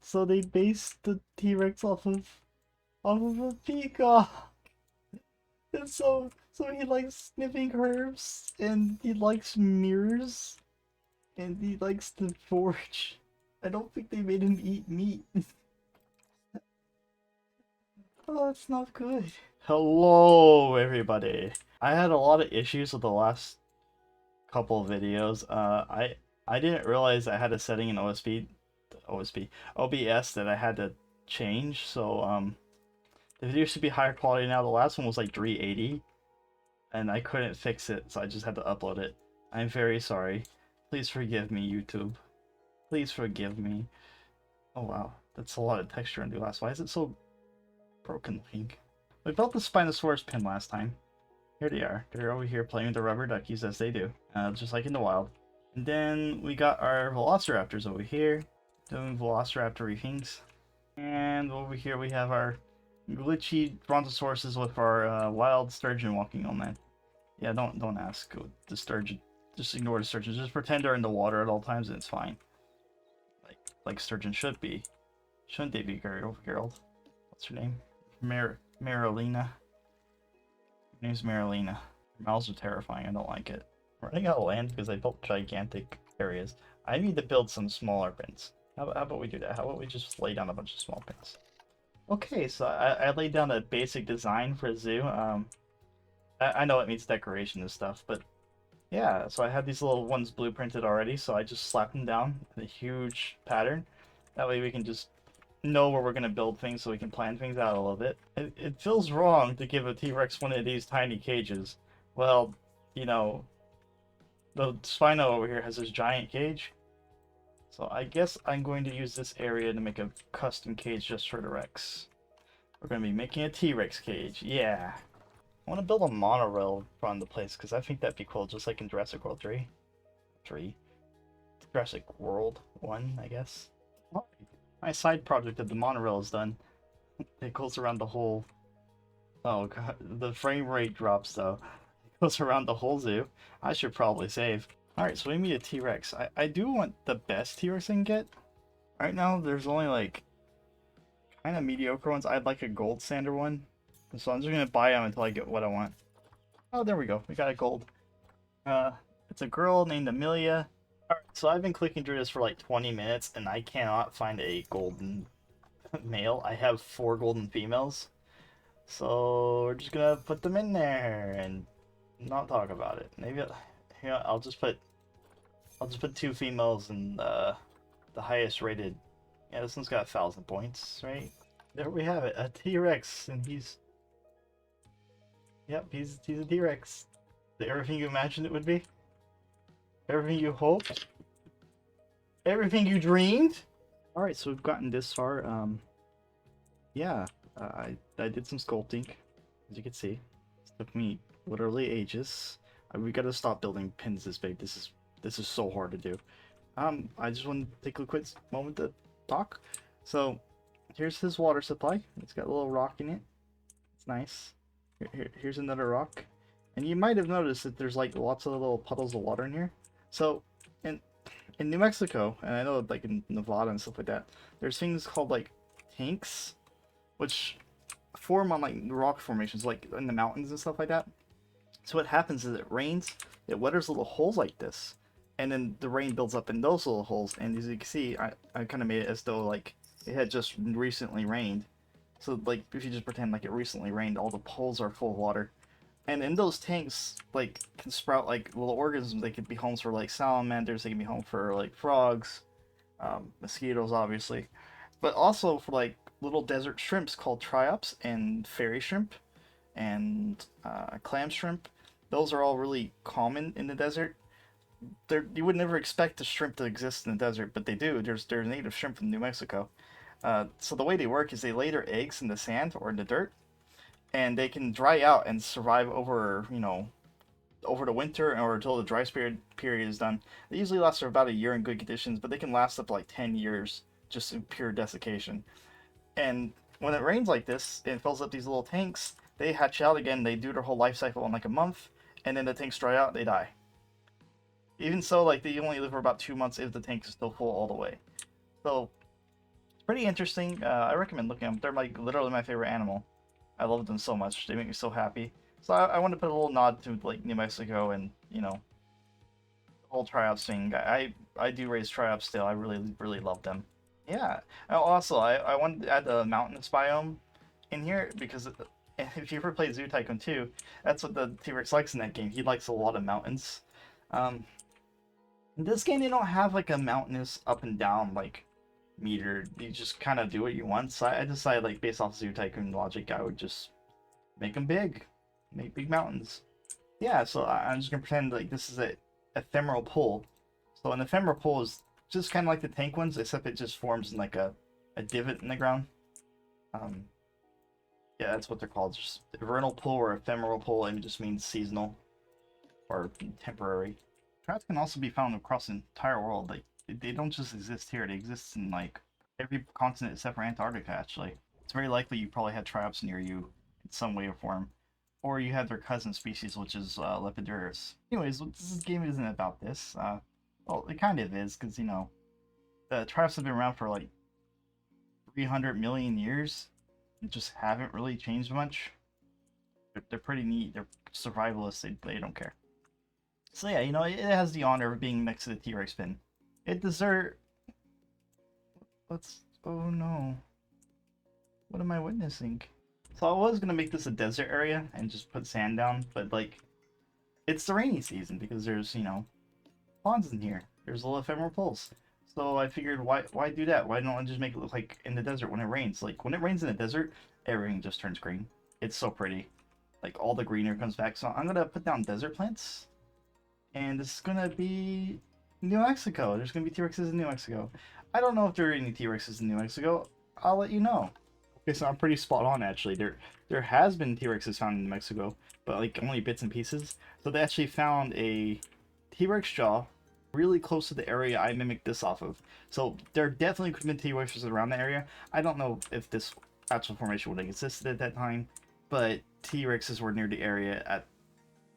So they based the T-Rex off of a peacock. And so he likes sniffing herbs, and he likes mirrors, and he likes to forge. I don't think they made him eat meat. Oh, that's not good. Hello, everybody. I had a lot of issues with the last couple of videos. I didn't realize I had a setting in OBS that I had to change. So the video should be higher quality now. The last one was like 380, and I couldn't fix it, so I just had to upload it. I'm very sorry. Please forgive me, YouTube. Please forgive me. Oh wow, that's a lot of texture in the glass. Why is it so broken looking? We built the Spinosaurus pin last time. Here they are. They're over here playing with the rubber duckies as they do, just like in the wild. And then we got our velociraptors over here, doing velociraptor things. And over here we have our glitchy brontosauruses with our wild sturgeon walking on that. Yeah, don't ask the sturgeon. Just ignore the sturgeon. Just pretend they're in the water at all times and it's fine. Like sturgeon should be. Shouldn't they be, Gerald? What's her name? Marilena. Her name's Marilena. Her mouths are terrifying. I don't like it. I'm running out of land because I built gigantic areas. I need to build some smaller pins. How about we do that? How about we just lay down a bunch of small pins? Okay, so I laid down a basic design for a zoo. I know it needs decoration and stuff, but yeah, so I had these little ones blueprinted already, so I just slapped them down in a huge pattern. That way we can just know where we're going to build things so we can plan things out a little bit. It feels wrong to give a T-Rex one of these tiny cages. Well, you know, the Spino over here has this giant cage. So I guess I'm going to use this area to make a custom cage just for the Rex. We're going to be making a T-Rex cage. Yeah. I want to build a monorail around the place because I think that'd be cool, just like in Jurassic World 3. Jurassic World 1, I guess. Oh, my side project of the monorail is done. It goes around the whole... Oh god, the frame rate drops though. It goes around the whole zoo. I should probably save. Alright, so we meet a T-Rex. I do want the best T-Rex I can get. Right now, there's only like kind of mediocre ones. I'd like a gold sander one. So I'm just gonna buy them until I get what I want. Oh, there we go. We got a gold. It's a girl named Amelia. Alright, so I've been clicking through this for like 20 minutes and I cannot find a golden male. I have 4 golden females. So we're just gonna put them in there and not talk about it. Maybe I'll just put 2 females and the highest rated. Yeah, this one's got 1,000 points, right? There we have it, a T-Rex, and he's a T-Rex. Everything you imagined it would be? Everything you hoped? Everything you dreamed? Alright, so we've gotten this far. Yeah, I did some sculpting, as you can see. It took me literally ages. We gotta stop building pins this big. This is so hard to do. I just want to take a quick moment to talk. So, here's his water supply. It's got a little rock in it. It's nice. Here's another rock. And you might have noticed that there's like lots of little puddles of water in here. So, in New Mexico, and I know like in Nevada and stuff like that, there's things called like tanks, which form on like rock formations, like in the mountains and stuff like that. So what happens is it rains, it weathers little holes like this, and then the rain builds up in those little holes. And as you can see, I kind of made it as though like it had just recently rained. So like if you just pretend like it recently rained, all the holes are full of water. And in those tanks, like, can sprout like little organisms. They could be homes for like salamanders. They can be home for like frogs, mosquitoes, obviously, but also for like little desert shrimps called triops and fairy shrimp and clam shrimp. Those are all really common in the desert. You would never expect a shrimp to exist in the desert, but they do. There's native shrimp from New Mexico. So the way they work is they lay their eggs in the sand or in the dirt, and they can dry out and survive over, over the winter or until the dry period is done. They usually last for about a year in good conditions, but they can last up to like 10 years just in pure desiccation. And when it rains like this, it fills up these little tanks. They hatch out again. They do their whole life cycle in like a month, and then the tanks dry out. They die. Even so, like they only live for about 2 months if the tank is still full all the way. So Pretty interesting. I recommend looking at them. They're like literally my favorite animal. I love them so much. They make me so happy. So I want to put a little nod to like New Mexico and the whole triops thing. I do raise triops still. I really love them. Yeah. Oh, also, I wanted to add the mountainous biome in here because if you ever play Zoo Tycoon 2, that's what the T-Rex likes in that game. He likes a lot of mountains. Um, in this game, they don't have like a mountainous up and down like meter. You just kind of do what you want. So I decided like based off Zoo Tycoon logic, I would just make them big, make big mountains. Yeah. So I'm just gonna pretend like this is a ephemeral pool. So an ephemeral pool is just kind of like the tank ones, except it just forms in like a divot in the ground. Um, yeah, that's what they're called. Just vernal pool or ephemeral pool, and it just means seasonal or temporary. Trout can also be found across the entire world. Like they don't just exist here; they exist in like every continent except for Antarctica. Actually, it's very likely you probably had triops near you in some way or form, or you had their cousin species, which is Lepidurus. Anyways, this game isn't about this. Well, it kind of is, because the tribes have been around for like 300 million years and just haven't really changed much. They're pretty neat. They're survivalists. They don't care. So yeah, it has the honor of being next to the T-Rex pin. It deserves. Let's. Oh no. What am I witnessing? So I was gonna make this a desert area and just put sand down, but like, it's the rainy season because there's ponds in here. There's little ephemeral pools. So I figured, why do that? Why don't I just make it look like in the desert when it rains? Like when it rains in the desert, everything just turns green. It's so pretty. Like all the greenery comes back. So I'm gonna put down desert plants, and this is gonna be New Mexico. There's gonna be T-Rexes in New Mexico. I don't know if there are any T-Rexes in New Mexico. I'll let you know. Okay, so I'm pretty spot on actually. There has been T-Rexes found in New Mexico, but like only bits and pieces. So they actually found a T-Rex jaw really close to the area I mimicked this off of. So there definitely could have been T-Rexes around the area. I don't know if this actual formation would have existed at that time, but T-Rexes were near the area at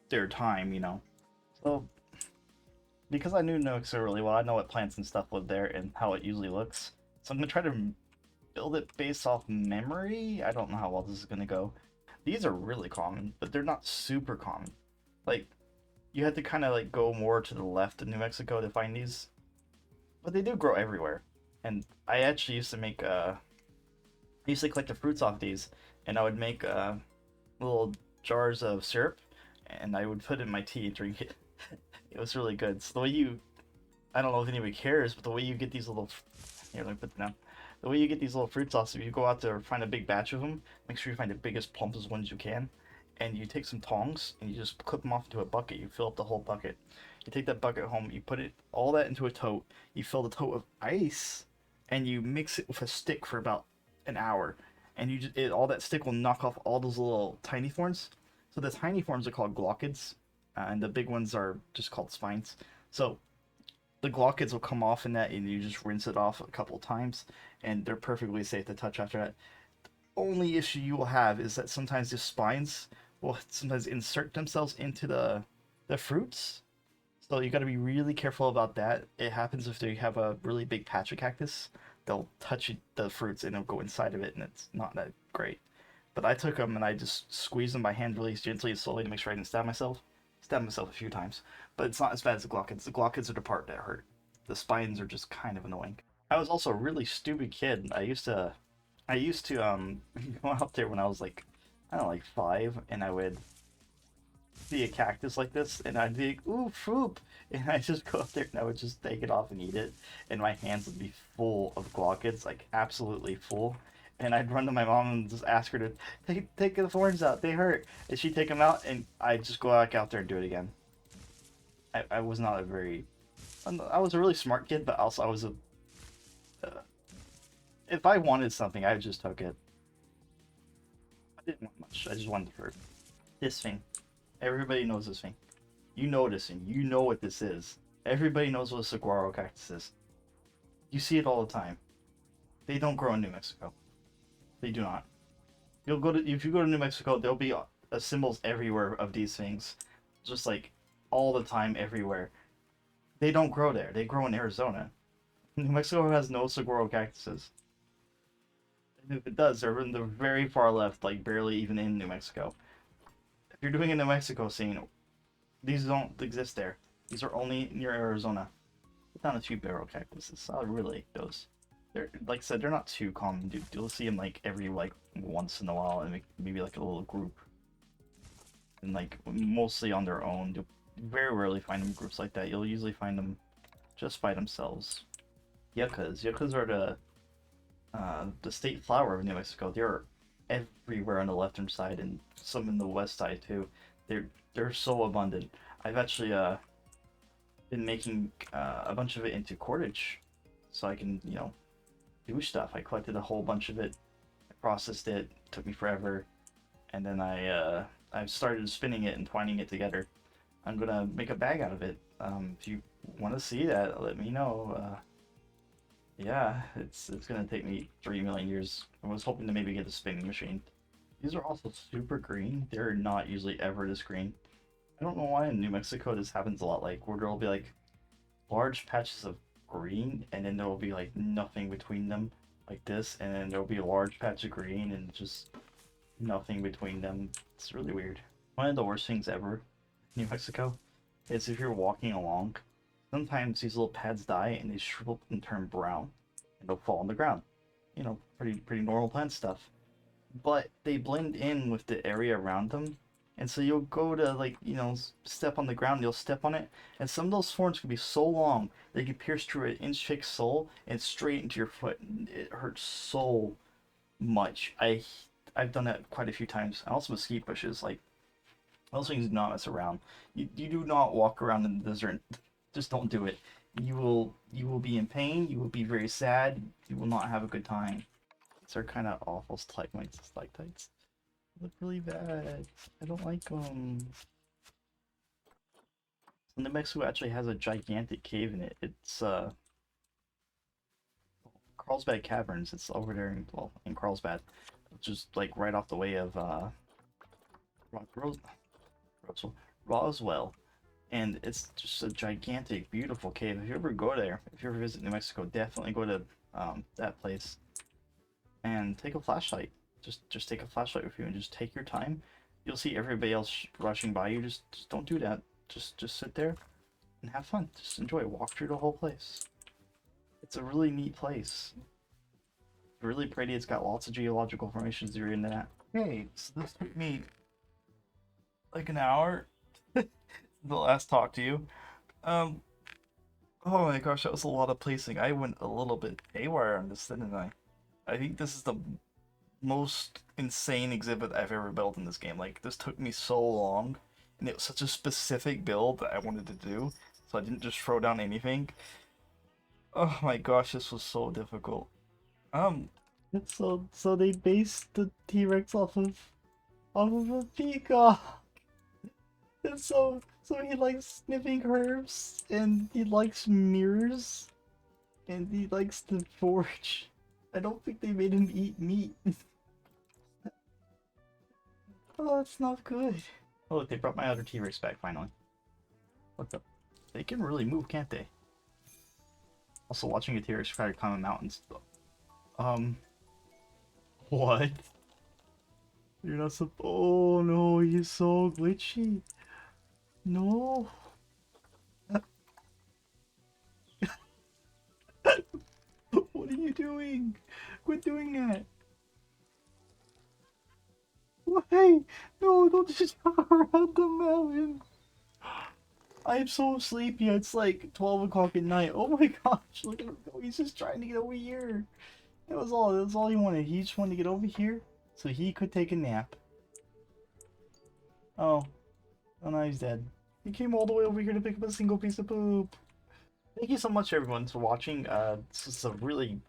their time. So because I knew New Mexico really well, I know what plants and stuff live there and how it usually looks. So I'm gonna try to build it based off memory. I don't know how well this is gonna go. These are really common, but they're not super common. Like, you had to kind of like go more to the left of New Mexico to find these, but they do grow everywhere. And I actually used to make I used to collect the fruits off these, and I would make little jars of syrup, and I would put it in my tea and drink it. It was really good. So the way I don't know if anybody cares, but the way you get these little, here, let me put them down. The way you get these little fruit sauce, if you go out to find a big batch of them, make sure you find the biggest, plumpest ones you can, and you take some tongs and you just clip them off into a bucket. You fill up the whole bucket. You take that bucket home, you put all that into a tote. You fill the tote with ice, and you mix it with a stick for about an hour, and all that stick will knock off all those little tiny forms. So the tiny forms are called glockids, and the big ones are just called spines. So the glockids will come off in that, and you just rinse it off a couple times, and they're perfectly safe to touch after that. Only issue you will have is that sometimes the spines will sometimes insert themselves into the fruits. So you got to be really careful about that. It happens if they have a really big patch of cactus. They'll touch the fruits and it'll go inside of it, and it's not that great. But I took them and I just squeezed them by hand really gently and slowly to make sure I didn't stab myself. Stabbed myself a few times, but it's not as bad as the glockids. The glockids are the part that hurt. The spines are just kind of annoying. I was also a really stupid kid. I used to go out there when I was like, I don't know, like 5, and I would see a cactus like this, and I'd be like, ooh, fruit, and I'd just go up there and I would just take it off and eat it, and my hands would be full of glockids, like absolutely full. And I'd run to my mom and just ask her to take the thorns out. They hurt. And she'd take them out, and I'd just go back out there and do it again. I was not a very, I was a really smart kid, but also I was if I wanted something, I just took it. I didn't want much. I just wanted the fruit. This thing. Everybody knows this thing. You know this thing. You know what this is. Everybody knows what a saguaro cactus is. You see it all the time. They don't grow in New Mexico. They do not. If you go to New Mexico, there'll be symbols everywhere of these things, just like all the time, everywhere. They don't grow there. They grow in Arizona. New Mexico has no saguaro cactuses. If it does, they're in the very far left, like barely even in New Mexico. If you're doing a New Mexico scene, these don't exist there. These are only near Arizona. Put down a few barrel cactuses. I really like those. They're, like I said, they're not too common. You'll see them like every like once in a while, and maybe like a little group, and like mostly on their own. You'll very rarely find them in groups like that. You'll usually find them just by themselves. Yuccas. Yuccas are the state flower of New Mexico. They're everywhere on the left-hand side and some in the west side too. They're so abundant. I've actually been making a bunch of it into cordage, so I can do stuff. I collected a whole bunch of it, I processed it. Took me forever, and then I've started spinning it and twining it together. I'm gonna make a bag out of it. If you want to see that, let me know. Yeah, it's gonna take me 3 million years. I was hoping to maybe get a spinning machine. These are also super green. They're not usually ever this green. I don't know why in New Mexico this happens a lot. Like where there'll be like large patches of green, and then there will be like nothing between them, like this, and then there'll be a large patch of green and just nothing between them. It's really weird. One of the worst things ever in New Mexico is if you're walking along, sometimes these little pads die and they shrivel up and turn brown and they'll fall on the ground. Pretty normal plant stuff. But they blend in with the area around them. And so you'll go to step on the ground, you'll step on it, and some of those thorns can be so long they can pierce through an inch thick sole and straight into your foot. It hurts so much. I've done that quite a few times. And also mesquite bushes, like those things do not mess around. You do not walk around in the desert. Just don't do it. You will be in pain. You will be very sad. You will not have a good time. These are kind of awful stalagmites and stalactites. They look really bad. I don't like them. So New Mexico actually has a gigantic cave in it. It's Carlsbad Caverns. It's over there in Carlsbad, just like right off the way of Roswell. And it's just a gigantic, beautiful cave. If you ever go there, if you ever visit New Mexico, definitely go to that place and take a flashlight. Just take a flashlight with you and just take your time. You'll see everybody else rushing by you. Just don't do that. Just sit there and have fun. Just enjoy. Walk through the whole place. It's a really neat place. Really pretty. It's got lots of geological formations that are in that. Okay, so this took me like an hour. The last talk to you. Oh my gosh, that was a lot of placing. I went a little bit haywire on this, didn't I? I think this is the most insane exhibit I've ever built in this game. Like, this took me so long, and it was such a specific build that I wanted to do, so I didn't just throw down anything. Oh my gosh, this was so difficult. So they based the T-Rex off of a peacock. And so he likes sniffing herbs, and he likes mirrors, and he likes to forage. I don't think they made him eat meat. Oh, that's not good. Oh, look, they brought my other T-Rex back finally. What the? They can really move, can't they? Also, watching a T-Rex try to climb a mountain. What? You're not supposed. Oh no, he's so glitchy. No. What are you doing? Quit doing that. Why? No, don't just jump around the mountain. I'm so sleepy. It's like 12 o'clock at night. Oh my gosh, look at him go. He's just trying to get over here. That was all he wanted. He just wanted to get over here so he could take a nap. Oh. Oh, now he's dead. He came all the way over here to pick up a single piece of poop. Thank you so much, everyone, for watching. This is a really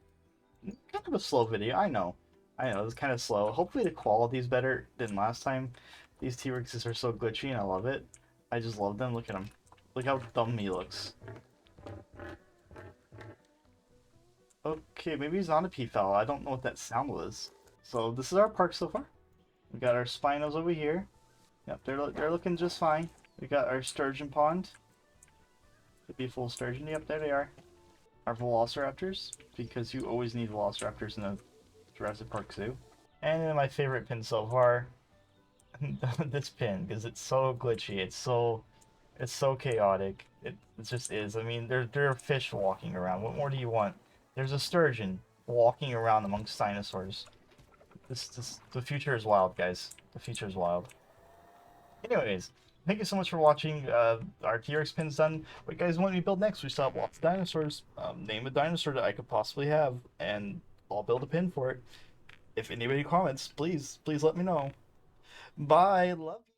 kind of a slow video. I know, it's kind of slow. Hopefully the quality is better than last time. These T-Rexes are so glitchy, and I love it. I just love them. Look at him. Look how dumb he looks. Okay, maybe he's not a peafowl. I don't know what that sound was. So this is our park so far. We got our spinos over here. Yep, they're looking just fine. We got our sturgeon pond. Could be full sturgeon. Yep, there they are. Our velociraptors, because you always need velociraptors in a Jurassic Park Zoo. And then my favorite pin so far, this pin, because it's so glitchy. It's so chaotic. It just is. I mean, there are fish walking around. What more do you want? There's a sturgeon walking around amongst dinosaurs. The future is wild, guys. The future is wild. Anyways, thank you so much for watching. Our T-Rex pin's done. What you guys want me to build next? We still have lots of dinosaurs. Name a dinosaur that I could possibly have, and I'll build a pin for it. If anybody comments, please let me know. Bye. Love you.